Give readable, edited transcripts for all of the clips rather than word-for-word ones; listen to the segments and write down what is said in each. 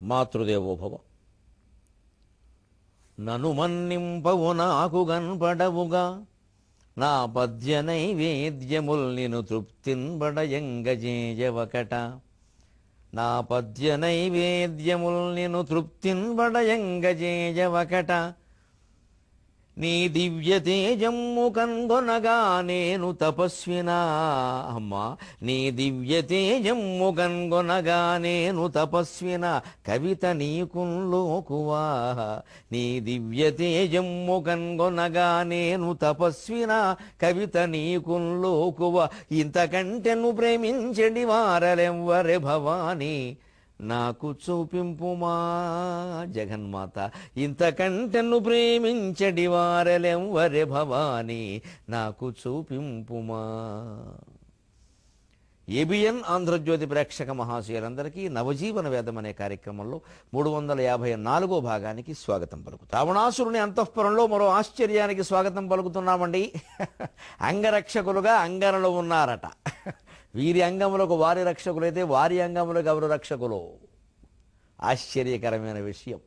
మాతృదేవోభవ. నను మన్నింపవు నాకు గన్పడవుగా, నా పద్య నైవేద్యముల్ నిను తృప్తింబడయంగజేయవకట. నా పద్య నైవేద్యముల్ నిను తృప్తింబడయంగజేయవకట. నీ దివ్య తేజమ్ము కన్గొనగా నేను తపస్వినా. అమ్మా, నీ దివ్య తేజమ్ము కన్గొనగా నేను తపస్వినా. కవిత నీకుల్లోకువా. నీ దివ్య తేజమ్ము కన్గొనగా నేను తపస్వినా. కవిత నీకుల్లోకువా. ఇంతకంటెను ప్రేమించడి వారలెవ్వరే భవానీ, నాకు చూపింపుమా. జగన్మాత, ఇంతకంటెను ప్రేమించడి వారలెవ్వరే భవానీ, నాకు చూపింపుమా. ఏబిఎన్ ఆంధ్రజ్యోతి ప్రేక్షక మహాశయులందరికీ నవజీవన వేదం అనే కార్యక్రమంలో 354వ భాగానికి స్వాగతం పలుకుతాం. రావణాసురుని అంతఃపురంలో మరో ఆశ్చర్యానికి స్వాగతం పలుకుతున్నామండి. అంగరక్షకులుగా అంగనలు ఉన్నారట. వీరి అంగములకు వారి రక్షకులైతే వారి అంగములకు ఎవరు రక్షకులు? ఆశ్చర్యకరమైన విషయం.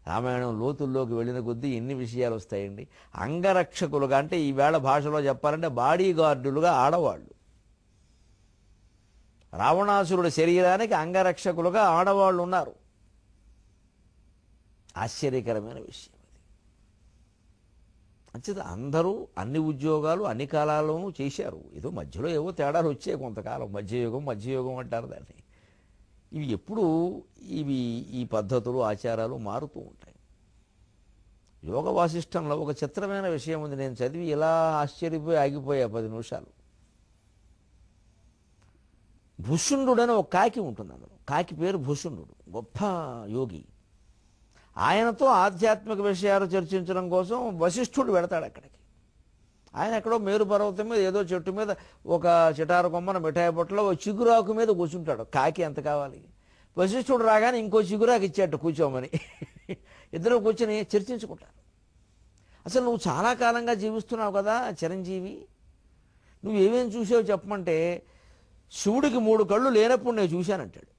రామాయణం లోతుల్లోకి వెళ్ళిన కొద్దీ ఎన్ని విషయాలు వస్తాయండి. అంగరక్షకులుగా అంటే ఈవేళ భాషలో చెప్పాలంటే బాడీ గార్డులుగా ఆడవాళ్ళు. రావణాసురుడి శరీరానికి అంగరక్షకులుగా ఆడవాళ్ళు ఉన్నారు. ఆశ్చర్యకరమైన విషయం. అంచేత అందరూ అన్ని ఉద్యోగాలు అన్ని కాలాల్లోనూ చేశారు. ఏదో మధ్యలో ఏవో తేడాలు వచ్చాయి కొంతకాలం. మధ్యయుగం అంటారు దాన్ని. ఇవి ఎప్పుడు ఈ పద్ధతులు ఆచారాలు మారుతూ ఉంటాయి. యోగ వాసిష్టంలో ఒక చిత్రమైన విషయం ఉంది. నేను చదివి ఇలా ఆశ్చర్యపోయి ఆగిపోయా 10 నిమిషాలు. భూషుండుడని ఒక కాకి ఉంటుంది. అందులో కాకి పేరు భూషుండు. గొప్ప యోగి. ఆయనతో ఆధ్యాత్మిక విషయాలు చర్చించడం కోసం వశిష్ఠుడు వెళతాడు అక్కడికి. ఆయన ఎక్కడో మేరు పర్వతం మీద ఏదో చెట్టు మీద ఒక చిటారు కొమ్మన మిఠాయి బొట్టలో ఒక చిగురాకు మీద కూర్చుంటాడు. కాకి ఎంత కావాలి? వశిష్ఠుడు రాగానే ఇంకో చిగురాకు ఇచ్చాడు కూర్చోమని. ఇద్దరు కూర్చొని చర్చించుకుంటారు. అసలు నువ్వు చాలా కాలంగా జీవిస్తున్నావు కదా చిరంజీవి, నువ్వు ఏమేమి చూసావు చెప్పమంటే, శివుడికి 3 కళ్ళు లేనప్పుడు నేను చూశానంటాడు.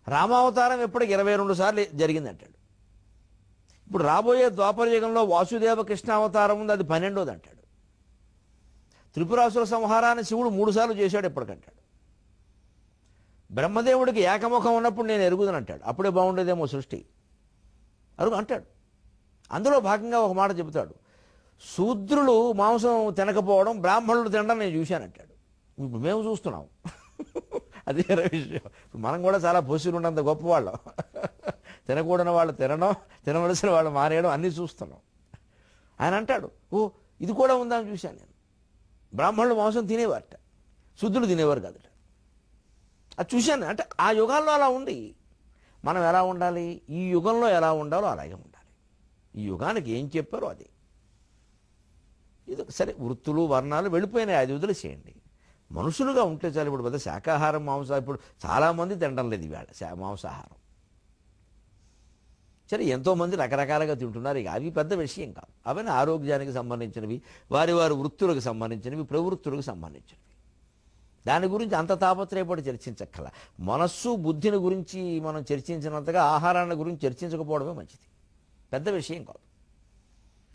రామావతారం ఎప్పటికి 22 సార్లు జరిగిందంటాడు. ఇప్పుడు రాబోయే ద్వాపరయుగంలో వాసుదేవ కృష్ణావతారం ఉంది, అది 12వది అంటాడు. త్రిపురాసుర సంహారాన్ని శివుడు 3 సార్లు చేశాడు ఎప్పటికంటాడు. బ్రహ్మదేవుడికి ఏకముఖం ఉన్నప్పుడు నేను ఎరుగుదనంటాడు. అప్పుడే బాగుండేదేమో సృష్టి అరుగు అంటాడు. అందులో భాగంగా ఒక మాట చెబుతాడు, శూద్రులు మాంసం తినకపోవడం, బ్రాహ్మణులు తినడం నేను చూశానంటాడు. ఇప్పుడు మేము చూస్తున్నాం. అది వేరే విషయం. మనం కూడా చాలా పొసిలు ఉన్నంత గొప్పవాళ్ళం. తినకూడని వాళ్ళు తినడం, తినవలసిన వాళ్ళు మానేయడం అన్నీ చూస్తున్నాం. ఆయన అంటాడు, ఓ ఇది కూడా ఉందని చూశాను నేను. బ్రాహ్మణులు మాంసం తినేవారట, శుద్ధులు తినేవారు కాదట. అది చూశాను. అంటే ఆ యుగాల్లో అలా ఉంది. మనం ఎలా ఉండాలి? ఈ యుగంలో ఎలా ఉండాలో అలాగే ఉండాలి. ఈ యుగానికి ఏం చెప్పారో అది. ఇది సరే, వృత్తులు వర్ణాలు వెళ్ళిపోయినాయి, అది వదిలేసేయండి. మనుషులుగా ఉంటే చాలు. ఇప్పుడు పెద్ద శాకాహారం మాంసాహారం ఇప్పుడు చాలామంది తినడం లేదు ఈవేళ మాంసాహారం. సరే, ఎంతోమంది రకరకాలుగా తింటున్నారు. ఇక అవి పెద్ద విషయం కాదు. అవన్నీ ఆరోగ్యానికి సంబంధించినవి, వారి వృత్తులకు సంబంధించినవి, ప్రవృత్తులకు సంబంధించినవి. దాని గురించి అంత తాపత్రయపడి చర్చించక్కల. మనస్సు బుద్ధిని గురించి మనం చర్చించినంతగా ఆహారాన్ని గురించి చర్చించకపోవడమే మంచిది. పెద్ద విషయం కాదు.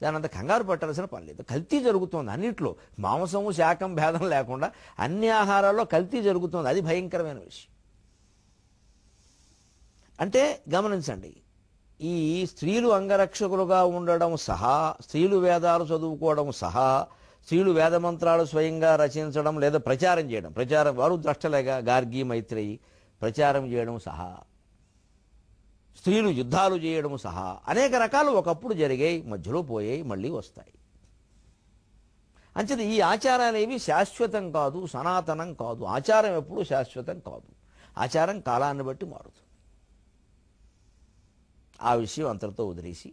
దాని అంత కంగారు పట్టాల్సిన పని లేదు. కల్తీ జరుగుతోంది అన్నింటిలో. మాంసము శాకం భేదం లేకుండా అన్ని ఆహారాల్లో కల్తీ జరుగుతోంది. అది భయంకరమైన విషయం. అంటే గమనించండి, ఈ స్త్రీలు అంగరక్షకులుగా ఉండడం సహా, స్త్రీలు వేదాలు చదువుకోవడం సహా, స్త్రీలు వేదమంత్రాలు స్వయంగా రచించడం లేదా ప్రచారం చేయడం, వారు ద్రష్టలేగా గార్గి మైత్రేయి ప్రచారం చేయడం సహా, స్త్రీలు యుద్ధాలు చేయడం సహా అనేక రకాలు ఒకప్పుడు జరిగాయి, మధ్యలో పోయాయి, మళ్ళీ వస్తాయి. అంచేది ఈ ఆచారాలేవి శాశ్వతం కాదు, సనాతనం కాదు. ఆచారం ఎప్పుడూ శాశ్వతం కాదు. ఆచారం కాలాన్ని బట్టి మారుతుంది. ఆ విషయం అంతటితో వదిలేసి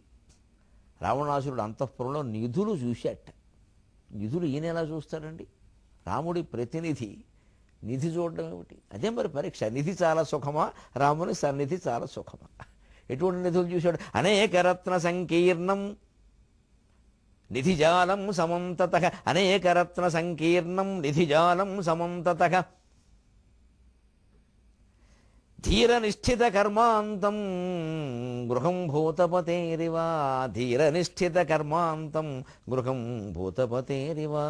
రావణాసురుడు అంతఃపురంలో నిధులు చూశాట. నిధులు ఈయన ఎలా చూస్తాడండి? రాముడి ప్రతినిధి నిధి చూడడం ఏమిటి? అదే మరి పరీక్ష. నిధి చాలా సుఖమా, రాముని సన్నిధి చాలా సుఖమా? ఎటువంటి నిధులు చూశాడు? అనేక రత్న సంకీర్ణం నిధిజాలం సమంతతః, అనేక రత్న సంకీర్ణం నిధిజాలం సమంతతః. ధీర నిష్ఠిత కర్మాంతం గృహం భూతపతేరివా. ధీర నిష్ఠిత కర్మాంతం గృహం భూతపతేరివా.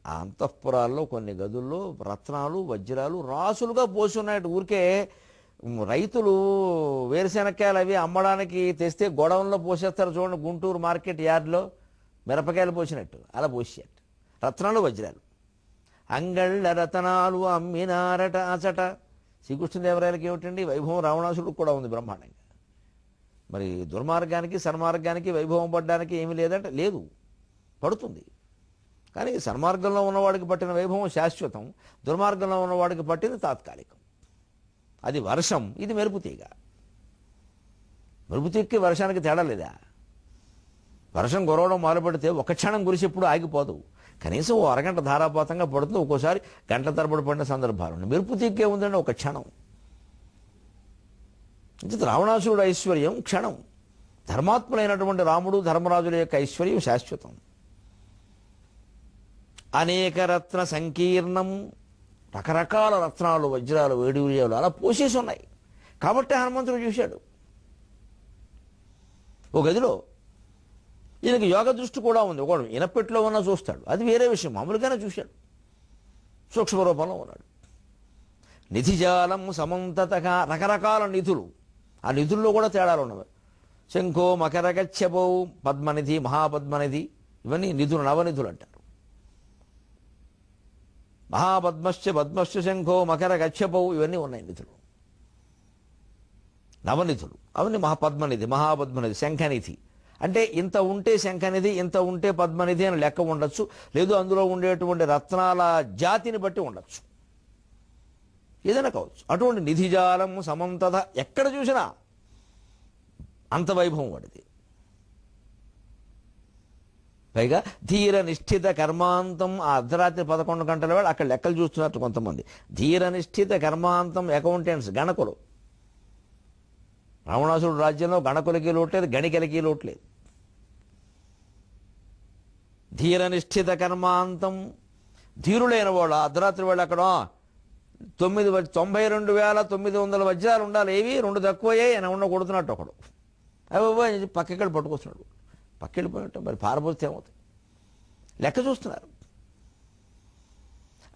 ఆ అంతఃపురాల్లో కొన్ని గదుల్లో రత్నాలు వజ్రాలు రాసులుగా పోసి ఉన్నాయట. ఊరికే రైతులు వేరుశెనక్కాయలు అవి అమ్మడానికి తెస్తే గొడవల్లో పోసేస్తారు చూడండి, గుంటూరు మార్కెట్ యార్డ్లో మిరపకాయలు పోసినట్టు అలా పోసేట రత్నాలు వజ్రాలు. అంగళ్ళ రతనాలు అమ్మినారట అచట. శ్రీకృష్ణదేవరాయలకి ఏమిటండి వైభవం, రావణాసుడికి కూడా ఉంది బ్రహ్మాండంగా. మరి దుర్మార్గానికి సన్మార్గానికి వైభవం పడడానికి ఏమీ లేదంటే లేదు, పడుతుంది. కానీ సన్మార్గంలో ఉన్నవాడికి పట్టిన వైభవం శాశ్వతం, దుర్మార్గంలో ఉన్నవాడికి పట్టింది తాత్కాలికం. అది వర్షం, ఇది మెరుపుతీగ. మెరుపుతీగకి వర్షానికి తేడా లేదా? వర్షం కురవడం మొదలుపెడితే ఒక క్షణం కురిసి ఎప్పుడు ఆగిపోదు, కనీసం ఓ అరగంట ధారాపాతంగా పడుతుంది, ఒక్కోసారి గంట తరబడి పడిన సందర్భాలు ఉన్నాయి. మెరుపుతీగే ఉందండి ఒక క్షణం. రావణాసురుడు ఐశ్వర్యం క్షణం, ధర్మాత్ములైనటువంటి రాముడు ధర్మరాజుల యొక్క ఐశ్వర్యం శాశ్వతం. అనేక రత్న సంకీర్ణం, రకరకాల రత్నాలు వజ్రాలు వేడివిర్యాలు అలా పోసేసి ఉన్నాయి. కాబట్టి హనుమంతుడు చూశాడు ఓ గదిలో. ఈయనకి యోగ దృష్టి కూడా ఉంది, ఒకడు ఇనపెట్లో ఉన్నా చూస్తాడు, అది వేరే విషయం. మామూలుగానే చూశాడు, సూక్ష్మ రూపంలో ఉన్నాడు. నిధిజాలం సమంతతగా, రకరకాల నిధులు, ఆ నిధుల్లో కూడా తేడాలు ఉన్నవి. శంఖో మకరగచ్చపౌ, పద్మనిధి మహాపద్మనిధి, ఇవన్నీ నిధులు, నవనిధులు అంటారు. మహాపద్మశ్చ పద్మశ్చ శంఖో మకర గచ్చపౌ, ఇవన్నీ ఉన్నాయి నిధులు, నవనిధులు. అవన్నీ మహాపద్మనిధి మహాపద్మనిధి శంఖనిధి. అంటే ఇంత ఉంటే శంఖనిధి, ఇంత ఉంటే పద్మనిధి అని లెక్క ఉండొచ్చు, లేదు అందులో ఉండేటువంటి రత్నాల జాతిని బట్టి ఉండొచ్చు, ఏదైనా కావచ్చు. అటువంటి నిధిజాలం సమంతత, ఎక్కడ చూసినా అంత వైభవం వాడిది. పైగా ధీర నిష్ఠిత కర్మాంతం, ఆ అర్ధరాత్రి 11 గంటల వేళ అక్కడ లెక్కలు చూస్తున్నట్టు కొంతమంది. ధీర నిష్ఠిత కర్మాంతం, అకౌంటెంట్స్, గణకులు. రావణాసురుడు రాజ్యంలో గణకులకి లోట్లేదు, గణికలకి లోట్లేదు. ధీర నిష్ఠిత కర్మాంతం, ధీరులైన వాళ్ళు అర్ధరాత్రి వేళ అక్కడ 92,900 వజ్రాలు ఉండాలి, ఏవి 2 తక్కువయ్యాయి అని ఉన్న కొడుతున్నట్టు ఒకడు. అవి పక్కకెళ్ళి పట్టుకొస్తున్నాడు, పక్కెళ్ళిపోయినట్టు. మరి పారబోతే ఏమవుతుంది? లెక్క చూస్తున్నారు.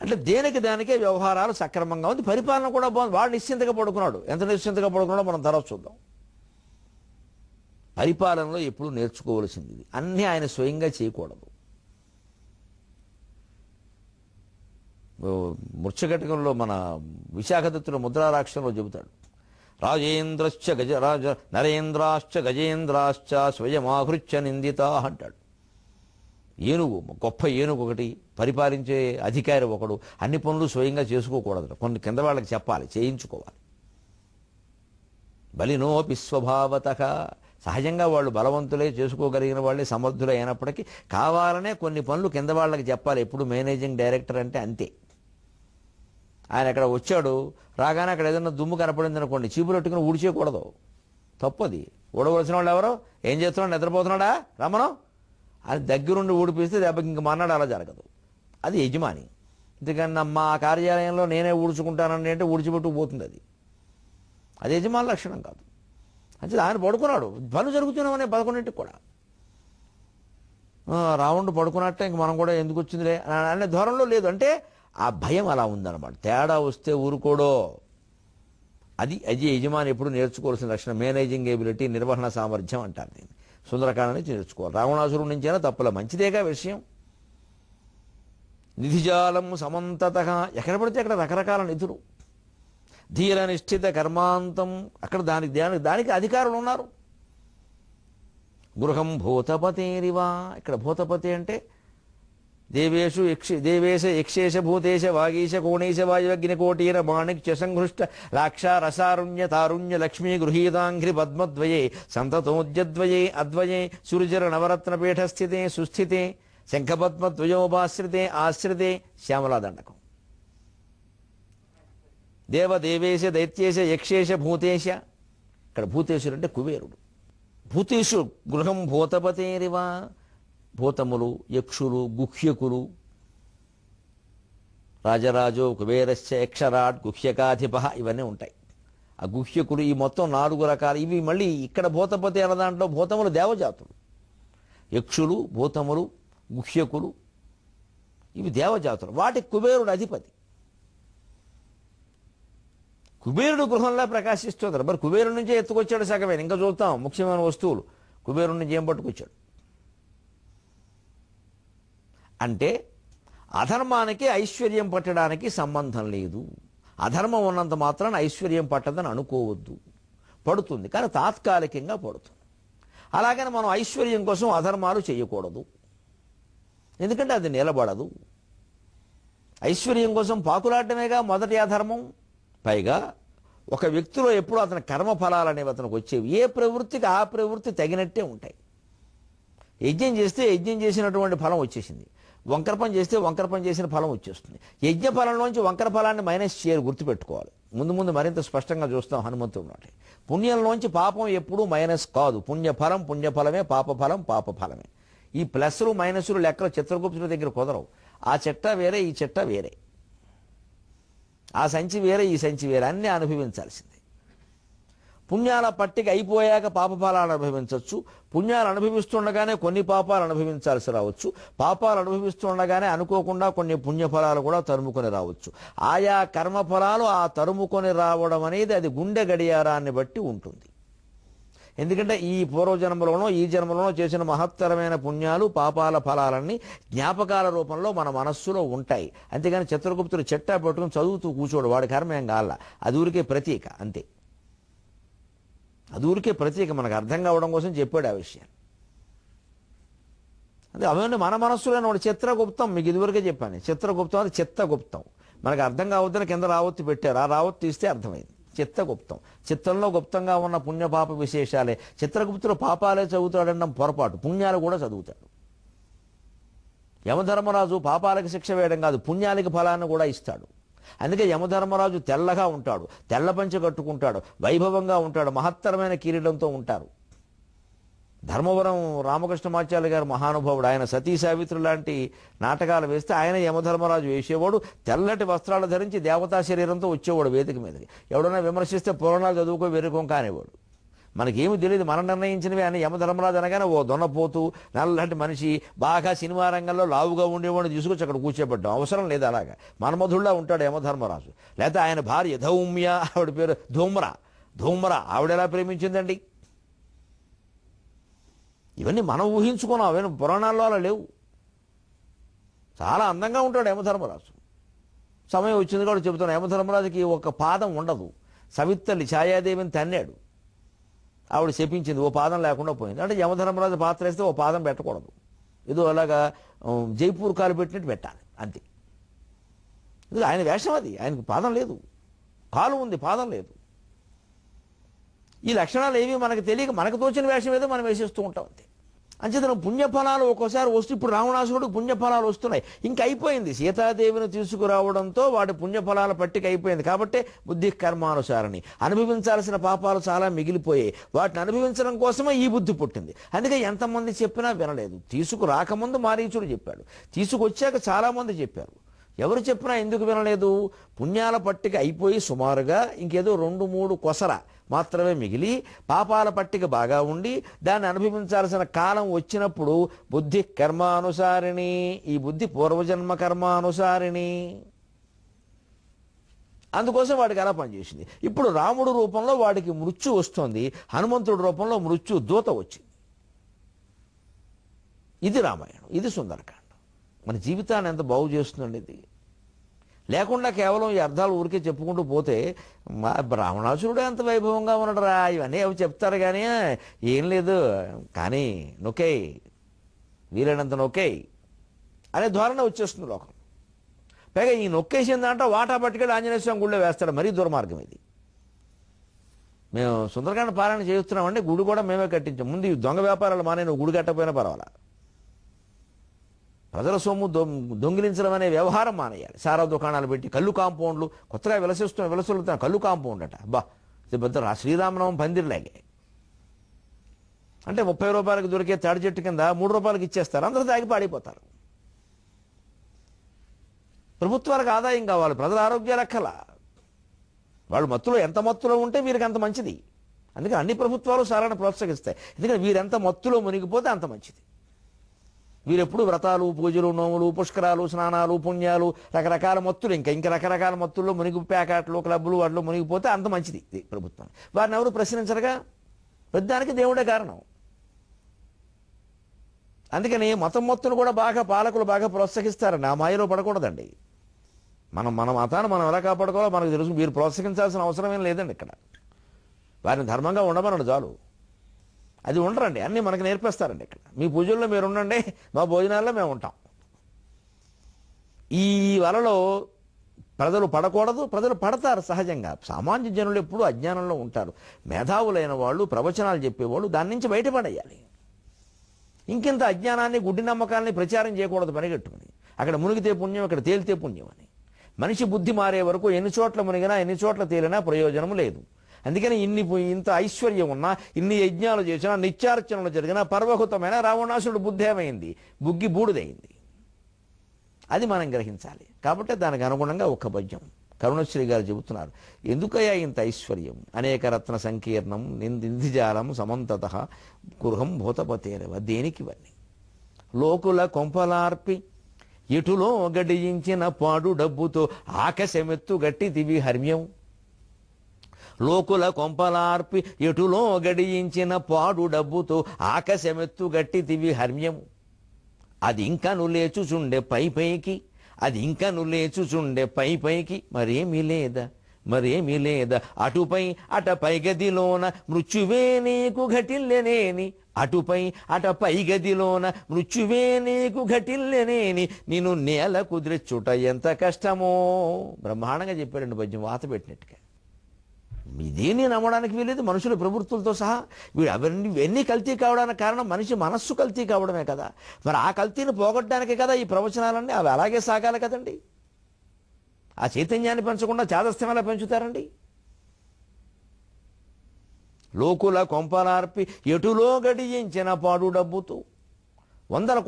అంటే దేనికి దానికే వ్యవహారాలు సక్రమంగా ఉంది, పరిపాలన కూడా బాగుంది. వాడు నిశ్చింతగా పడుకున్నాడు. ఎంత నిశ్చింతగా పడుకున్నాడో మనం తర్వాత చూద్దాం. పరిపాలనలో ఎప్పుడు నేర్చుకోవలసింది ఇది. అన్నీ ఆయన స్వయంగా చేయకూడదు. మృత్యఘటకంలో మన విశాఖదత్తుల ముద్రారాక్షంలో చెబుతాడు, రాజేంద్రశ్చ గజరాజ నరేంద్రాశ్చ గజేంద్రాశ్చ స్వయమాహృత్య నిందితా అంటాడు. ఏనుగు, గొప్ప ఏనుగు ఒకటి, పరిపాలించే అధికారి ఒకడు, అన్ని పనులు స్వయంగా చేసుకోకూడదు, కొన్ని కింద వాళ్ళకి చెప్పాలి, చేయించుకోవాలి. బలినోపి స్వభావతః, సహజంగా వాళ్ళు బలవంతులే, చేసుకోగలిగిన వాళ్ళే, సమర్థులే అయినప్పటికీ కావాలనే కొన్ని పనులు కింద వాళ్ళకి చెప్పాలి. ఎప్పుడు మేనేజింగ్ డైరెక్టర్ అంటే అంతే. ఆయన అక్కడ వచ్చాడు, రాగానే అక్కడ ఏదైనా దుమ్ము కనపడింది అనుకోండి, చీపులెట్టుకుని ఊడిచేయకూడదు, తప్పది. ఊడవలసిన వాళ్ళు ఎవరో, ఏం చేస్తున్నాడు, నిద్రపోతున్నాడా, రమణం అని దగ్గరుండి ఊడిపిస్తే దెబ్బకి ఇంక మన్నాడు అలా జరగదు. అది యజమాని. ఎందుకన్నా మా కార్యాలయంలో నేనే ఊడ్చుకుంటానండి అంటే ఊడ్చిపెట్టుకుపోతుంది, అది యజమాని లక్షణం కాదు. అంటే ఆయన పడుకున్నాడు, పనులు జరుగుతున్నామనే 11ంటికి కూడా. రావణుడు పడుకున్నట్టే ఇంక మనం కూడా ఎందుకు వచ్చిందిలే అనే ధోరణిలో లేదు. అంటే ఆ భయం అలా ఉందన్నమాట. తేడా వస్తే ఊరుకోడో, అది యజమాని ఎప్పుడు నేర్చుకోవాల్సిన లక్షణం. మేనేజింగ్ ఎబిలిటీ, నిర్వహణ సామర్థ్యం అంటారు దీన్ని. సుందరకాండ నుంచి నేర్చుకోవాలి. రావణాసురుడి నుంచైనా తప్పుల, మంచిదేగా విషయం. నిధిజాలం సమంతతః, ఎక్కడ పడితే అక్కడ రకరకాల నిధులు. ధీర నిష్ఠిత కర్మాంతం, అక్కడ దానికి అధికారులు ఉన్నారు. గృహం భూతపతేరివా, ఇక్కడ భూతపతి అంటే దేవేశ యక్షేశ భూతేశ వాగీశ కోణేశ వాయువగ్నికోటీర మాణిక్య సంహృష్ట లాక్ష రసారుణ్య తారుణ్య లక్ష్మీ గృహీతాంఘ్రి పద్మద్వయే సంతతోద్యద్వయే అద్వయే సురుజర నవరత్నపీఠ స్థితే సుస్థితే శంఖపద్మద్వయోపాశ్రితే ఆశ్రితే శ్యామలాదండకం. దేవదేవేశ దైత్యేశ యక్షేశ భూతేశ, ఇక్కడ భూతేశుడు అంటే కుబేరుడు. భూతేషు గృహం భూతపతేరివా, భూతములు, యక్షులు, గుహ్యకులు, రాజరాజో కుబేరశ్చ యక్షరాట్ గుహ్యకాధిప ఇవన్నీ ఉంటాయి. ఆ గుహ్యకులు ఈ మొత్తం 4 రకాలు. ఇవి మళ్ళీ ఇక్కడ భూతపతి అన్న దాంట్లో భూతములు దేవజాతులు. యక్షులు, భూతములు, గుహ్యకులు ఇవి దేవజాతులు. వాటికి కుబేరుడు అధిపతి. కుబేరుడు గృహంలో ప్రకాశిస్తుంది. మరి కుబేరుడి నుంచే ఎత్తుకొచ్చాడు సగమే. ఇంకా చూస్తాం ముఖ్యమైన వస్తువులు కుబేరుడి నుంచి ఏం పట్టుకొచ్చాడు అంటే అధర్మానికి ఐశ్వర్యం పట్టడానికి సంబంధం లేదు. అధర్మం ఉన్నంత మాత్రాన ఐశ్వర్యం పట్టదని అనుకోవద్దు. పడుతుంది, కానీ తాత్కాలికంగా పడుతుంది. అలాగని మనం ఐశ్వర్యం కోసం అధర్మాలు చేయకూడదు, ఎందుకంటే అది నిలబడదు. ఐశ్వర్యం కోసం పాకులాడటమేగా మొదటి అధర్మం. పైగా ఒక వ్యక్తిలో ఎప్పుడు అతని కర్మఫలాలు అనేవి అతనికి వచ్చేవి. ఏ ప్రవృత్తికి ఆ ప్రవృత్తి తగినట్టే ఉంటాయి. యజ్ఞం చేస్తే యజ్ఞం చేసినటువంటి ఫలం వచ్చేసింది, వంకర పని చేస్తే వంకర పని చేసిన ఫలం వచ్చేస్తుంది. యజ్ఞ ఫలంలోంచి వంకర ఫలాన్ని మైనస్ చేయరు, గుర్తుపెట్టుకోవాలి. ముందు మరింత స్పష్టంగా చూస్తాం హనుమంతుడు నాటి. పుణ్యంలోంచి పాపం ఎప్పుడూ మైనస్ కాదు. పుణ్యఫలం పుణ్యఫలమే, పాపఫలం పాపఫలమే. ఈ ప్లస్లు మైనస్లు లెక్కలు చిత్రగుప్తుడి దగ్గర కుదరవు. ఆ చెట్ట వేరే, ఈ చెట్ట వేరే, ఆ సంచి వేరే, ఈ సంచి వేరే, అన్నీ అనుభవించాల్సిందే. పుణ్యాల పట్టిక అయిపోయాక పాపఫలాలు అనుభవించవచ్చు. పుణ్యాలు అనుభవిస్తుండగానే కొన్ని పాపాలు అనుభవించాల్సి రావచ్చు. పాపాలు అనుభవిస్తుండగానే అనుకోకుండా కొన్ని పుణ్యఫలాలు కూడా తరుముకొని రావచ్చు. ఆయా కర్మఫలాలు ఆ తరుముకొని రావడం అనేది అది గుండె గడియారాన్ని బట్టి ఉంటుంది. ఎందుకంటే ఈ పూర్వజన్మలోనో ఈ జన్మలోనో చేసిన మహత్తరమైన పుణ్యాలు పాపాల ఫలాలన్నీ జ్ఞాపకాల రూపంలో మన మనస్సులో ఉంటాయి. అంతేగాని చిత్రగుప్తుడు చెట్టా పట్టుకుని చదువుతూ కూర్చోడు, వాడి కర్మ ఏం కాల. అది ఊరికే ప్రతీక, అంతే. అది ఊరికే ప్రతీక, మనకు అర్థం కావడం కోసం చెప్పాడు ఆ విషయాన్ని. అదే అవన్నీ మన మనస్సులో వాడు చిత్రగుప్తం. మీకు ఇదివరకే చెప్పాను, చిత్రగుప్తం అది చిత్తగుప్తం. మనకు అర్థం కావద్దని కింద రావత్తు పెట్టారు, ఆ రావత్తు తీస్తే అర్థమైంది. చిత్తగుప్తం, చిత్తంలో గుప్తంగా ఉన్న పుణ్యపాప విశేషాలే. చిత్రగుప్తుడు పాపాలే చదువుతాడనడం పొరపాటు, పుణ్యాలు కూడా చదువుతాడు. యమధర్మరాజు పాపాలకు శిక్ష వేయడం కాదు, పుణ్యాలకి ఫలాన్ని కూడా ఇస్తాడు. అందుకే యమధర్మరాజు తెల్లగా ఉంటాడు, తెల్ల పంచె కట్టుకుంటాడు, వైభవంగా ఉంటాడు, మహత్తరమైన కిరీటంతో ఉంటారు. ధర్మవరం రామకృష్ణమాచార్య గారు మహానుభావుడు. ఆయన సతీ సావిత్రి లాంటి నాటకాలు వేస్తే ఆయన యమధర్మరాజు వేసేవాడు. తెల్లటి వస్త్రాలు ధరించి దేవతా శరీరంతో వచ్చేవాడు వేదిక మీదకి. ఎవడన్నా విమర్శిస్తే పురాణాలు చదువుకో వెరుకోం కానివాడు. మనకేమి తెలియదు, మనం నిర్ణయించినవి అని. యమధర్మరాజు అనగానే ఓ దొన్నపోతు నల్లటి మనిషి బాగా సినిమా రంగంలో లావుగా ఉండేవాడిని తీసుకొచ్చి అక్కడ కూర్చోబెట్టాం. అవసరం లేదు. అలాగా మన్మధుల్లా ఉంటాడు యమధర్మరాజు. లేకపోతే ఆయన భార్య ధౌమ్య, ఆవిడ పేరు ధూమ్ర. ఆవిడ ఎలా ప్రేమించిందండి? ఇవన్నీ మనం ఊహించుకున్నాం, అవన్నీ పురాణాల్లో అలా లేవు. చాలా అందంగా ఉంటాడు యమధర్మరాజు. సమయం వచ్చింది కూడా చెబుతున్నాను. యమధర్మరాజుకి ఒక పాదం ఉండదు. సవిత్తల్లి ఛాయాదేవిని తన్నాడు, ఆవిడ శపించింది, ఓ పాదం లేకుండా పోయింది. అంటే యమధర్మరాజు పాత్ర వేస్తే ఓ పాదం పెట్టకూడదు, ఏదో అలాగా జైపూర్ కాలు పెట్టినట్టు పెట్టాలి, అంతే. ఇది ఆయన వేషం, అది. ఆయనకు పాదం లేదు, కాలు ఉంది, పాదం లేదు. ఈ లక్షణాలు ఏవి మనకు తెలియక మనకు తోచిన వేషం ఏదో మనం వేసేస్తూ ఉంటాం, అంతే. అంచేతను పుణ్యఫలాలు ఒక్కోసారి వస్తూ, ఇప్పుడు రావణాసురుడికి పుణ్యఫలాలు వస్తున్నాయి. ఇంక అయిపోయింది, సీతాదేవిని తీసుకురావడంతో వాటి పుణ్యఫలాల పట్టిక అయిపోయింది. కాబట్టి బుద్ధి కర్మానుసారిణి, అనుభవించాల్సిన పాపాలు చాలా మిగిలిపోయాయి. వాటిని అనుభవించడం కోసమే ఈ బుద్ధి పుట్టింది. అందుకే ఎంతమంది చెప్పినా వినలేదు. తీసుకురాకముందు మారీచుడు చెప్పాడు, తీసుకొచ్చాక చాలామంది చెప్పారు. ఎవరు చెప్పినా ఎందుకు వినలేదు? పుణ్యాల పట్టిక అయిపోయి సుమారుగా ఇంకేదో 2-3 కొసర మాత్రమే మిగిలి, పాపాల పట్టిక బాగా ఉండి దాన్ని అనుభవించాల్సిన కాలం వచ్చినప్పుడు బుద్ధి కర్మానుసారిణి, ఈ బుద్ధి పూర్వజన్మ కర్మానుసారిణి, అందుకోసం వాడికి అలా పనిచేసింది. ఇప్పుడు రాముడు రూపంలో వాడికి మృత్యు వస్తుంది, హనుమంతుడి రూపంలో మృత్యు దూత వచ్చింది. ఇది రామాయణం, ఇది సుందరకాండ. మన జీవితాన్ని ఎంత బాగు చేస్తుందండి ఇది. లేకుండా కేవలం ఈ అర్థాలు ఊరికే చెప్పుకుంటూ పోతే రావణాసురుడు ఎంత వైభవంగా ఉన్నాడురా, ఇవన్నీ అవి చెప్తారు కానీ ఏం లేదు, కానీ నొక్కేయి, వీలైనంత నొక్కేయి అనే ధోరణి వచ్చేస్తుంది లోకం. పైగా ఈ నొక్కేసిందంటే వాటా పట్టుకెళ్ళి ఆంజనేయ స్వామి గుళ్ళో వేస్తాడు. మరీ దుర్మార్గం ఇది. మేము సుందరకాండ పారాయణ చేస్తున్నామంటే గుడి కూడా మేమే కట్టించాం. ముందు ఈ దొంగ వ్యాపారాలు మానే, నువ్వు గుడి కట్టకపోయినా పర్వాలా. ప్రజల సొమ్ము దొంగిలించడం అనే వ్యవహారం మానేయాలి. సారా దుకాణాలు పెట్టి కళ్ళు కాంపౌండ్లు కొత్తగా వెలసిస్తున్న కళ్ళు కాంపౌండ్ అట. బా, ఇది పెద్ద శ్రీరామనవం పందిరిలాగే. అంటే 30 రూపాయలకు దొరికే తాడి చెట్టు కింద 3 రూపాయలకి ఇచ్చేస్తారు, అందరూ తాగి పాడిపోతారు. ప్రభుత్వాలకు ఆదాయం కావాలి, ప్రజల ఆరోగ్యాలు ఎక్కల. వాళ్ళు మత్తులో ఎంత మత్తులో ఉంటే వీరికి అంత మంచిది. అందుకని అన్ని ప్రభుత్వాలు సారాన్ని ప్రోత్సహిస్తాయి. ఎందుకంటే వీరెంత మత్తులో మునిగిపోతే అంత మంచిది. వీరెప్పుడు వ్రతాలు, పూజలు, నోములు, పుష్కరాలు, స్నానాలు, పుణ్యాలు, రకరకాల మత్తులు, ఇంకా రకరకాల మత్తుల్లో మునిగి ప్యాకెట్లు, క్లబ్బులు వాటిలో మునిగిపోతే అంత మంచిది ప్రభుత్వం. వారిని ఎవరు ప్రశ్నించరుగా. పెద్దానికి దేవుడే కారణం. అందుకని మతం మత్తును కూడా పాలకులు బాగా ప్రోత్సహిస్తారండి. ఆ మాయలో పడకూడదండి. మన మతాన్ని మనం ఎలా కాపాడుకోవాలో మనకు తెలుసు. మీరు ప్రోత్సహించాల్సిన అవసరం ఏం లేదండి. ఇక్కడ వారిని ధర్మంగా ఉండమన్నాడు చాలు. అది ఉండరండి, అన్నీ మనకు నేర్పిస్తారండి. ఇక్కడ మీ పూజల్లో మీరు ఉండండి, మా భోజనాల్లో మేము ఉంటాం. ఈ వలలో ప్రజలు పడకూడదు, ప్రజలు పడతారు సహజంగా. సామాన్య జనులు ఎప్పుడు అజ్ఞానంలో ఉంటారు. మేధావులైన వాళ్ళు, ప్రవచనాలు చెప్పేవాళ్ళు దాని నుంచి బయటపడేయాలి. ఇంకింత అజ్ఞానాన్ని, గుడ్డి నమ్మకాలని ప్రచారం చేయకూడదు పరిగెట్టుకుని. అక్కడ మునిగితే పుణ్యం, ఇక్కడ తేలితే పుణ్యం అని. మనిషి బుద్ధి మారే వరకు ఎన్ని చోట్ల మునిగినా ఎన్ని చోట్ల తేలినా ప్రయోజనం లేదు. అందుకని ఇంత ఐశ్వర్యం ఉన్నా, ఇన్ని యజ్ఞాలు చేసినా, నిత్యార్చనలు జరిగినా పర్వహుతమైన రావణాసురుడు బుద్ధి ఏమైంది? బుగ్గి బూడిదైంది. అది మనం గ్రహించాలి. కాబట్టి దానికి అనుగుణంగా ఒక పద్యం కరుణశ్రీ గారు చెబుతున్నారు. ఎందుకయ్యా ఇంత ఐశ్వర్యం? అనేక రత్న సంకీర్ణం నిందిజాలం సమంతత గృహం భూతపతేరవ. దేనికివన్నీ? లోకుల కొంపలార్పి ఎటులో గడియించిన పాడు డబ్బుతో ఆకాశమెత్తు గట్టి దివి హర్మ్యం. లోకుల కొంపలార్పి ఎటులో గడియించిన పాడు డబ్బుతో ఆకాశమెత్తు గట్టి దివి హర్మ్యం. అది ఇంకా నువ్వు లేచుచుండే పైకి, అది ఇంకా నువ్వు లేచుచుండే పైకి. మరేమీ లేదా అటుపై అట పైగదిలోన మృత్యువే నీకు ఘటిల్లెనేని. అటుపై అట పైగదిలోన మృత్యువే నీకు ఘటిల్లెనేని. నిన్ను నేల కుదిరెచ్చుట ఎంత కష్టమో. బ్రహ్మాండంగా చెప్పాడండి పద్యం, వాత పెట్టినట్టుగా. ఇదేని నమ్మడానికి వీలేదు. మనుషుల ప్రవృత్తులతో సహా ఇవన్నీ కల్తీ కావడానికి కారణం మనిషి మనస్సు కల్తీ కావడమే కదా. మరి ఆ కల్తీని పోగొట్టడానికే కదా ఈ ప్రవచనాలన్నీ. అవి అలాగే సాగాలి కదండి. ఆ చైతన్యాన్ని పెంచకుండా చాదస్యం ఎలా పెంచుతారండి? లోకుల కొంపలార్పి ఎటులో గడియించిన పాడు డబ్బుతో. 100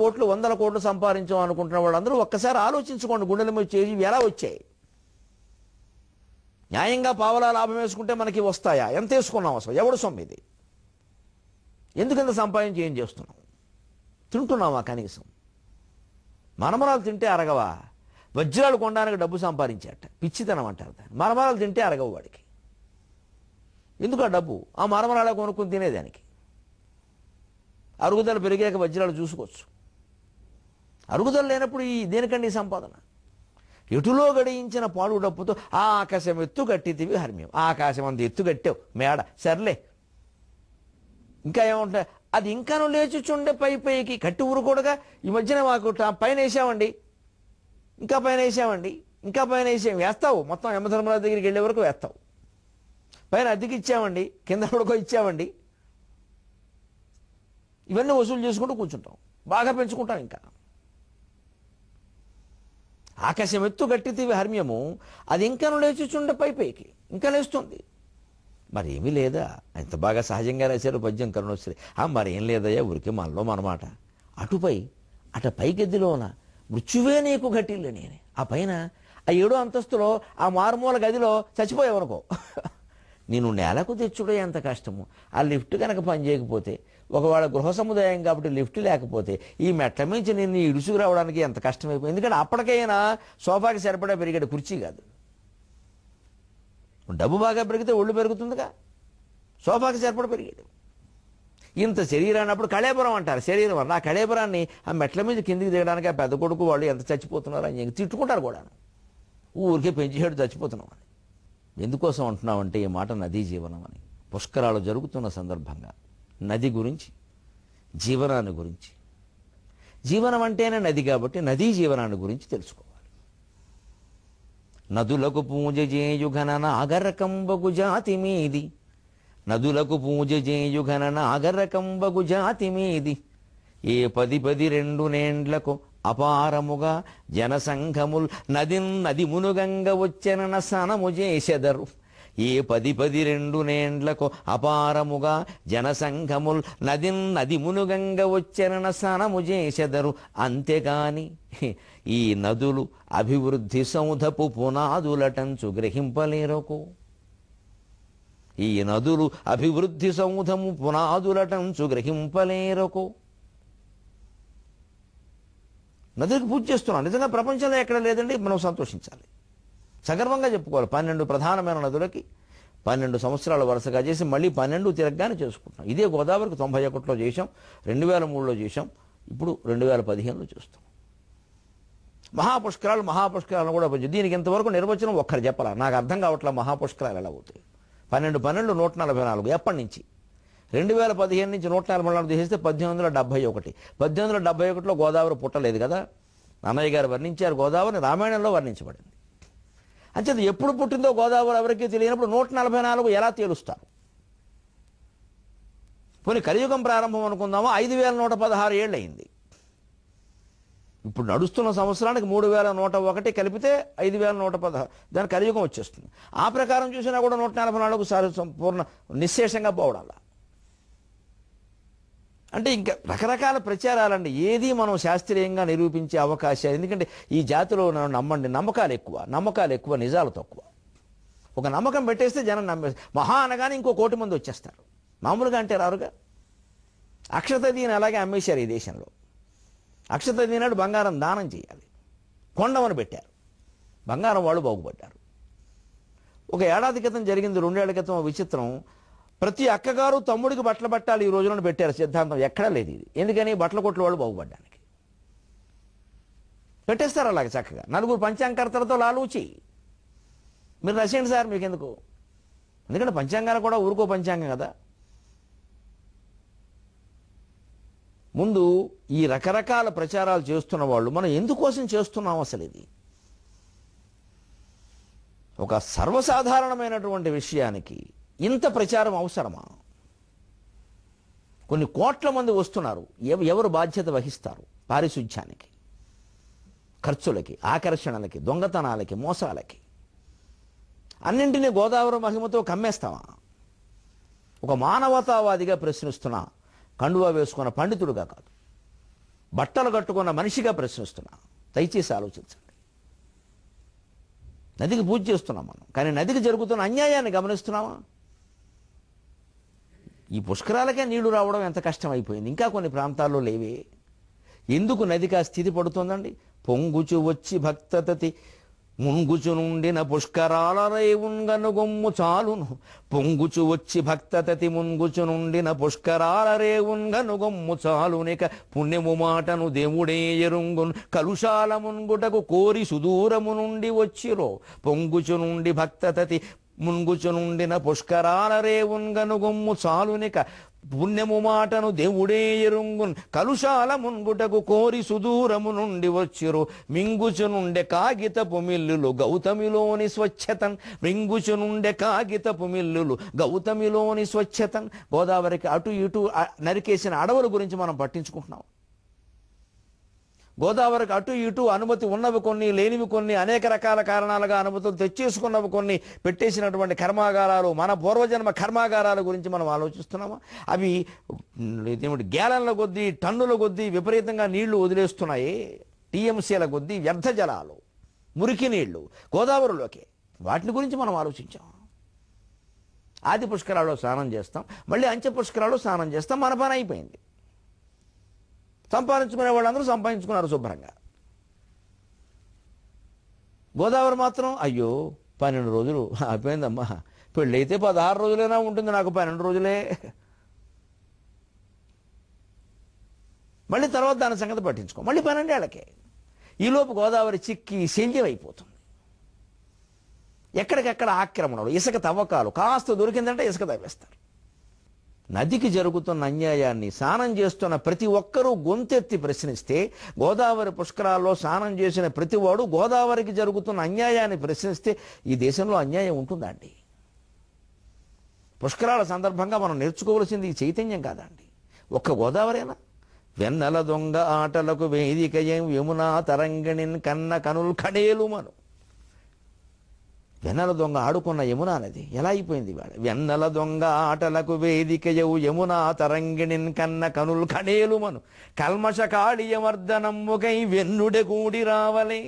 కోట్లు సంపాదించాం అనుకుంటున్న వాళ్ళందరూ ఒక్కసారి ఆలోచించుకోండి. గుండెల మీద చేసి ఎలా వచ్చాయి? న్యాయంగా పావలా లాభం వేసుకుంటే మనకి వస్తాయా? ఎంత వేసుకున్నాం అసలు? ఎవడు సొమ్మిది? ఎందుకంత సంపాదించి ఏం చేస్తున్నాం? తింటున్నావా కనీసం? మరమరాలు తింటే అరగవా? వజ్రాలు కొనడానికి డబ్బు సంపాదించాట, పిచ్చితనం అంటారు దాన్ని. మరమరాలు తింటే అరగవు వాడికి. ఎందుకు ఆ డబ్బు? ఆ మరమరాలు కొనుక్కొని తినేదానికి. అరుగుదల పెరిగాక వజ్రాలు చూసుకోవచ్చు. అరుగుదల లేనప్పుడు దేనికండి సంపాదన? ఎటులో గడియించిన పాడు డప్పుతో ఆకాశం ఎత్తు గట్టితివి హర్మ్యం. ఆకాశం అంత ఎత్తు గట్టావు మేడ, సర్లే. ఇంకా ఏమంటా? అది ఇంకాను లేచుచుండే పైకి. కట్టి ఊరుకూడగా ఈ మధ్యన మాకు పైన వేసామండి, ఇంకా పైన వేసామండి, ఇంకా పైన వేస్తావు. మొత్తం యమధర్మరాజు దగ్గరికి వెళ్ళే వరకు వేస్తావు. పైన అద్దెకి ఇచ్చామండి, కింద కూడా ఇచ్చామండి. ఇవన్నీ వసూలు చేసుకుంటూ కూర్చుంటాం, బాగా పెంచుకుంటాం. ఇంకా ఆకాశం ఎత్తు గట్టితివి హర్మ్యము. అది ఇంకాను లేచుచుండే పైకి, ఇంకా లేస్తుంది. మరి ఏమీ లేదా? ఎంత బాగా సహజంగా రాశారు పద్యం కరుణశ్రీ. మరేం లేదయ్యా, ఊరికే మనలో మనమాట. అటుపై అట పైగదిలోన మృత్యువే నీకు ఘటిల్లే నేనే. ఆ పైన ఆ 7వ అంతస్తులో ఆ మారుమూల గదిలో చచ్చిపోయావనుకో, నేను నేలకు తెచ్చుడే ఎంత కష్టము. ఆ లిఫ్ట్ కనుక పని చేయకపోతే, ఒకవేళ గృహ సముదాయం కాబట్టి లిఫ్ట్ లేకపోతే, ఈ మెట్ల మించి నిన్ను ఇడుసుకు రావడానికి ఎంత కష్టమైపోయింది. ఎందుకంటే అప్పటికైనా సోఫాకి సరిపడా పెరిగాడు, కుర్చీ కాదు. డబ్బు బాగా పెరిగితే ఒళ్ళు పెరుగుతుందిగా, సోఫాకి సరిపడా పెరిగాడు. ఇంత శరీరాన్ని అప్పుడు కళేబరం అంటారు. శరీరం అన్న ఆ కళేబరాన్ని ఆ మెట్ల మీద కిందికి దిగడానికి ఆ పెద్ద కొడుకు వాళ్ళు ఎంత చచ్చిపోతున్నారు అని తిట్టుకుంటారు కూడా. ఊరికే పెంచేడు చచ్చిపోతున్నాం అని. ఎందుకోసం అంటున్నామంటే ఈ మాట నదీ జీవనం అని. పుష్కరాలు జరుగుతున్న సందర్భంగా నది గురించి, జీవనాన్ని గురించి, జీవనం అంటేనే నది కాబట్టి నదీ జీవనాన్ని గురించి తెలుసుకోవాలి. నదులకు పూజ చేయుఘన నాగరకంబగు జాతి మీది, నదులకు పూజ చేయుఘన నాగరకంబగు జాతి మీది. ఏ 10 నేండ్లకు అపారముగా జనసంఘముల్ నది మునుగంగ వచ్చెనన సనము చేసెదరు. ఏ 10-12 నేండ్లకు అపారముగా జనసంఘముల్ నది మునుగంగ వచ్చెనన స్నానము చేసెదరు. అంతేగాని ఈ నదులు అభివృద్ధి సౌధపు పునాదులటంచు గ్రహింపలేరకు. ఈ నదులు అభివృద్ధి సౌధము పునాదులటంచు గ్రహింపలేరకు. నదులకు పూజ చేస్తున్నాం. నిజంగా ప్రపంచంలో ఎక్కడ లేదండి, మనం సంతోషించాలి, సగర్వంగా చెప్పుకోవాలి. 12 ప్రధానమైన నదులకి 12 సంవత్సరాలు వరుసగా చేసి మళ్ళీ 12 తిరగగానే చేసుకుంటున్నాం. ఇదే గోదావరికి 91లో చేసాం, 2003లో చేసాం, ఇప్పుడు 2015లో చేస్తాం. మహాపుష్కరాలను కూడా దీనికి ఇంతవరకు నిర్వచనం ఒక్కరు చెప్పాల. నాకు అర్థం కావట్లా మహాపుష్కరాలు ఎలా అవుతాయి. 12 144 ఎప్పటి నుంచి? 2015 నుంచి 144 తీసేస్తే 1871. 1871లో గోదావరి పుట్టలేదు కదా. అన్నయ్య గారు వర్ణించారు గోదావరిని, రామాయణంలో వర్ణించబడింది. అంచేది ఎప్పుడు పుట్టిందో గోదావరి ఎవరికీ తెలియనప్పుడు 144 ఎలా తేలుస్తారు? పోనీ కలియుగం ప్రారంభం అనుకుందామా, 5116 ఏళ్ళు అయింది. ఇప్పుడు నడుస్తున్న సంవత్సరానికి 3101 కలిపితే 5116, దాని కలియుగం వచ్చేస్తుంది. ఆ ప్రకారం చూసినా కూడా 144 సారి సంపూర్ణ నిశ్శేషంగా పోవడాల. అంటే ఇంకా రకరకాల ప్రచారాలండి. ఏది మనం శాస్త్రీయంగా నిరూపించే అవకాశాలు, ఎందుకంటే ఈ జాతిలో నమ్మండి నమ్మకాలు ఎక్కువ, నిజాలు తక్కువ. ఒక నమ్మకం పెట్టేస్తే జనం నమ్మేస్తారు. మహా అనగానే ఇంకో 1,000,000 మంది వచ్చేస్తారు. మామూలుగా అంటే రారుగా. అక్షతదీని అలాగే అమ్మేశారు ఈ దేశంలో. అక్షతదీ నాడు బంగారం దానం చేయాలి, కొండమని పెట్టారు. బంగారం వాళ్ళు బాగుపడ్డారు. ఒక ఏడాది క్రితం జరిగింది, 2 ఏళ్ల క్రితం విచిత్రం. ప్రతి అక్కగారు తమ్ముడికి బట్టలు పట్టాలి ఈ రోజున పెట్టారు సిద్ధాంతం. ఎక్కడా లేదు ఇది. ఎందుకని? బట్టల కొట్ల వాళ్ళు బాగుపడ్డానికి పెట్టేస్తారు అలాగే చక్కగా. 4 పంచాంగకర్తలతో లాలూచి మీరు రసేయండి సార్, మీకు ఎందుకు? ఎందుకంటే పంచాంగాలు కూడా ఊరుకో పంచాంగం కదా. ముందు ఈ రకరకాల ప్రచారాలు చేస్తున్న వాళ్ళు మనం ఎందుకోసం చేస్తున్నాం అసలు? ఇది ఒక సర్వసాధారణమైనటువంటి విషయానికి ఇంత ప్రచారం అవసరమా? కొన్ని కోట్ల మంది వస్తున్నారు. ఎవరు బాధ్యత వహిస్తారు? పారిశుధ్యానికి, ఖర్చులకి, ఆకర్షణలకి, దొంగతనాలకి, మోసాలకి, అన్నింటినీ గోదావరి మహిమతో కమ్మేస్తామా? ఒక మానవతావాదిగా ప్రశ్నిస్తున్నా, కండువా వేసుకున్న పండితుడుగా కాదు, బట్టలు కట్టుకున్న మనిషిగా ప్రశ్నిస్తున్నా. దయచేసి ఆలోచించండి. నదికి పూజ చేస్తున్నాం మనం, కానీ నదికి జరుగుతున్న అన్యాయాన్ని గమనిస్తున్నామా? ఈ పుష్కరాలకే నీళ్లు రావడం ఎంత కష్టమైపోయింది. ఇంకా కొన్ని ప్రాంతాల్లో లేవే. ఎందుకు నదికి ఆ స్థితి పడుతుందండి? పొంగుచు వచ్చి భక్తతతి ముంగుచు నుండిన పుష్కరాల రేవున్గనుగొమ్ము చాలును. పొంగుచు వచ్చి భక్తతతి ముంగుచు నుండిన పుష్కరాల రేవున్గనుగొమ్ము చాలునిక. పుణ్యము మాటను దేవుడే ఎరుంగున్ కలుషాల మున్గుటకు కోరి సుదూరము నుండి వచ్చిరో. పొంగుచు నుండి భక్తతతి ముంగుచు నుండిన పుష్కరాల రేవున్గనుగొమ్ము చాలునిక. పుణ్యము మాటను దేవుడే ఎరుంగున్ కలుషాల మున్గుటకు కోరి సుదూరము నుండి వచ్చిరు. మింగుచు నుండే కాగితపు మిల్లులు గౌతమిలోని స్వచ్ఛతన్. మింగుచు నుండే కాగితపు మిల్లులు గౌతమిలోని స్వచ్ఛతన్. గోదావరికి అటు ఇటు నరికేసిన అడవుల గురించి మనం పట్టించుకుంటున్నాం. గోదావరికి అటు ఇటు అనుమతి ఉన్నవి కొన్ని, లేనివి కొన్ని, అనేక రకాల కారణాలుగా అనుమతులు తెచ్చేసుకున్నవి కొన్ని, పెట్టేసినటువంటి కర్మాగారాలు, మన పూర్వజన్మ కర్మాగారాల గురించి మనం ఆలోచిస్తున్నామా? అవి గ్యాలన్ల కొద్దీ, టన్నుల కొద్దీ విపరీతంగా నీళ్లు వదిలేస్తున్నాయి. టీఎంసీల కొద్దీ వ్యర్థ జలాలు, మురికి నీళ్లు గోదావరిలోకి. వాటిని గురించి మనం ఆలోచించాం. ఆది పుష్కరాల్లో స్నానం చేస్తాం, మళ్ళీ అంచె పుష్కరాల్లో స్నానం చేస్తాం. మన పని అయిపోయింది. సంపాదించుకునే వాళ్ళందరూ సంపాదించుకున్నారు శుభ్రంగా. గోదావరి మాత్రం అయ్యో 12 రోజులు అయిపోయిందమ్మా. పెళ్ళైతే 16 రోజులైనా ఉంటుంది, నాకు 12 రోజులే. మళ్ళీ తర్వాత దాని సంగతి పట్టించుకో, మళ్ళీ 12 ఏళ్ళకే. ఈలోపు గోదావరి చిక్కి శల్యం అయిపోతుంది. ఎక్కడికెక్కడ ఆక్రమణలు, ఇసుక తవ్వకాలు, కాస్త దొరికిందంటే ఇసుక తవ్వేస్తారు. నదికి జరుగుతున్న అన్యాయాన్ని స్నానం చేస్తున్న ప్రతి ఒక్కరూ గొంతెత్తి ప్రశ్నిస్తే, గోదావరి పుష్కరాల్లో స్నానం చేసిన ప్రతివాడు గోదావరికి జరుగుతున్న అన్యాయాన్ని ప్రశ్నిస్తే ఈ దేశంలో అన్యాయం ఉంటుందండి. పుష్కరాల సందర్భంగా మనం నేర్చుకోవాల్సింది ఈ చైతన్యం కాదండి. ఒక్క గోదావరేనా? వెన్నెల దొంగ ఆటలకు వేదిక యమునా తరంగిణిన్ కన్న కనుల్ కడేలు మను. వెన్నెల దొంగ ఆడుకున్న యమునా నది ఎలా అయిపోయింది వాడు? వెన్నెల దొంగ ఆటలకు వేదికయవు యమునా తరంగిణిన్ కన్న కనులు కణేలుమను కల్మష కాళియమర్దనమ్ముకై వెన్నుడె కూడి రావలే.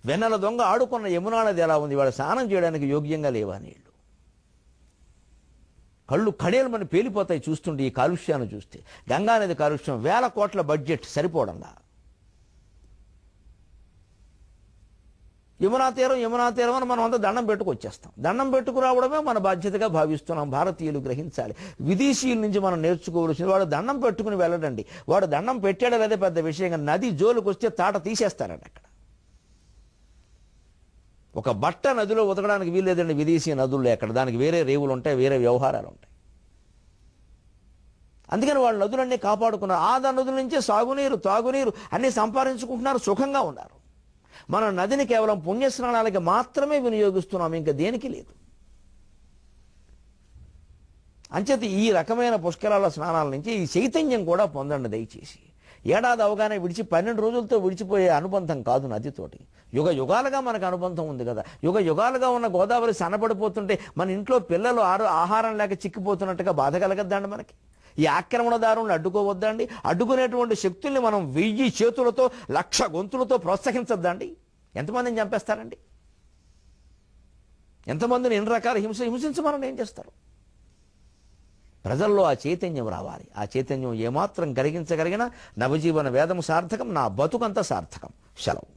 వెన్నెల దొంగ ఆడుకున్న యమునా నది ఎలా ఉంది? వాడు స్నానం చేయడానికి యోగ్యంగా లేవా నీళ్లు? కళ్ళు కణేలుమని పేలిపోతాయి చూస్తుంటే ఈ కాలుష్యాన్ని చూస్తే. గంగానది కాలుష్యం 1000 కోట్ల బడ్జెట్ సరిపోవడంలా. యమునా తీరం అని మనం అంతా దండం పెట్టుకొచ్చేస్తాం. దండం పెట్టుకురావడమే మన బాధ్యతగా భావిస్తున్నాం. భారతీయులు గ్రహించాలి. విదేశీయుల నుంచి మనం నేర్చుకోవలసింది, వాడు దండం పెట్టుకుని వెళ్ళడండి. వాడు దండం పెట్టాడు అదే పెద్ద విషయంగా. నది జోలికి వస్తే తాట తీసేస్తారండి అక్కడ. ఒక బట్ట నదిలో ఉతకడానికి వీల్లేదండి విదేశీ నదుల్లో ఎక్కడ. దానికి వేరే రేవులు ఉంటాయి, వేరే వ్యవహారాలు ఉంటాయి. అందుకని వాళ్ళు నదులన్నీ కాపాడుకున్నారు. ఆ నదుల నుంచే సాగునీరు, తాగునీరు అన్నీ సంపాదించుకుంటున్నారు, సుఖంగా ఉన్నారు. మనం నదిని కేవలం పుణ్యస్నానాలకి మాత్రమే వినియోగిస్తున్నాం, ఇంకా దేనికి లేదు. అంచేత ఈ రకమైన పుష్కరాల స్నానాల నుంచి ఈ చైతన్యం కూడా పొందండి దయచేసి. ఏడాది అవగానే 12 రోజులతో విడిచిపోయే అనుబంధం కాదు నదితోటి. యుగ యుగాలుగా మనకు అనుబంధం ఉంది కదా. యుగ యుగాలుగా ఉన్న గోదావరి సన్నపడిపోతుంటే మన ఇంట్లో పిల్లలు ఆహారం లేక చిక్కిపోతున్నట్టుగా బాధ కలగద్దండి మనకి. ఈ ఆక్రమణదారులను అడ్డుకోవద్దండి. అడ్డుకునేటువంటి శక్తుల్ని మనం 1000 చేతులతో 1,00,000 గొంతులతో ప్రోత్సహించద్దండి. ఎంతమందిని చంపేస్తారండి? ఎంతమందిని ఎన్ని రకాల హింసించమని ఏం చేస్తారు? ప్రజల్లో ఆ చైతన్యం రావాలి. ఆ చైతన్యం ఏమాత్రం కలిగించగలిగినా నవజీవన వేదం సార్థకం, నా బతుకంతా సార్థకం. సెలవు.